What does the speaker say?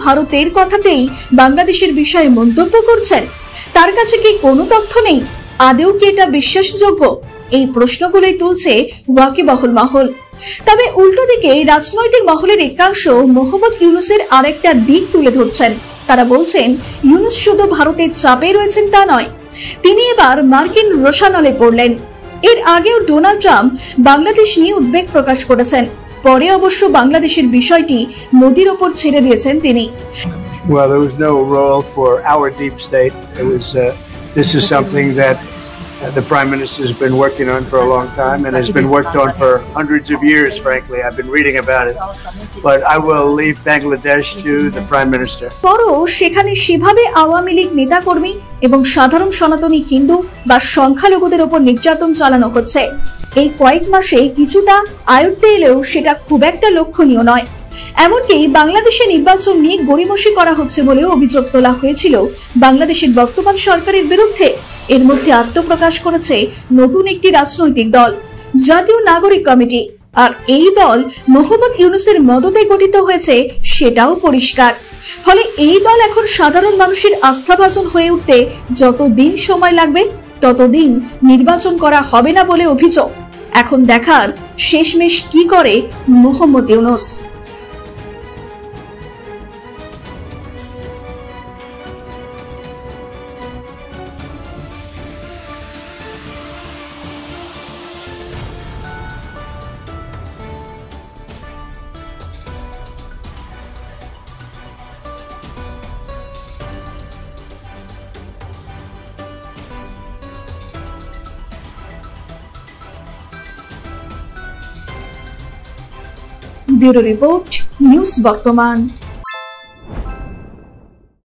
ভারতের কথাতেই বাংলাদেশের বিষয়ে মন্তব্য করছেন? তার কাছে কি কোনো তথ্য নেই? আদৌ কি এটা বিশ্বাসযোগ্য? এই প্রশ্নগুলোই তুলছে ওয়াকিবহুল মহল। তবে উল্টো দিকে রাজনৈতিক মহলের একাংশ মোহাম্মদ ইউনূসের আরেকটা দিক তুলে ধরছেন। তারা বলছেন, ইউনূস শুধু ভারতের চাপে রয়েছেন তা নয়, তিনি এবার মার্কিন রোষানলে পড়লেন। এর আগেও ডোনাল্ড ট্রাম্প বাংলাদেশ নিয়ে উদ্বেগ প্রকাশ করেছেন, পরে অবশ্য বাংলাদেশের বিষয়টি মোদির ওপর ছেড়ে দিয়েছেন তিনি। Well, there was no role for our deep state. It was this is something that the Prime Minister has been working on for a long time and has been worked on for hundreds of years, frankly. I've been reading about it. But I will leave Bangladesh to the Prime Minister. পরও সেখানে সেভাবে আওয়ামী লীগ নেতাকর্মী এবং সাধারণ সনাতনী হিন্দু বা সংখ্যালঘুদের ওপর নির্যাতন চালানো হচ্ছে। এই কয়েক মাসে কিছুটা আয়ত্তে এলেও সেটা খুব একটা লক্ষণীয় নয়। এমনকি বাংলাদেশে নির্বাচন নিয়ে গড়িমসি করা হচ্ছে বলেও অভিযোগ তোলা হয়েছিল বাংলাদেশের বর্তমান সরকারের বিরুদ্ধে। এর মধ্যে আত্মপ্রকাশ করেছে নতুন একটি রাজনৈতিক দল, জাতীয় নাগরিক কমিটি। আর এই দল মোহাম্মদ ইউনূসের মদতে গঠিত হয়েছে সেটাও পরিষ্কার। ফলে এই দল এখন সাধারণ মানুষের আস্থাভাজন হয়ে উঠতে যতদিন সময় লাগবে ততদিন নির্বাচন করা হবে না বলে অভিযোগ। এখন দেখার শেষমেশ কি করে Mohammad Yunus. Bureau report, news বর্তমান।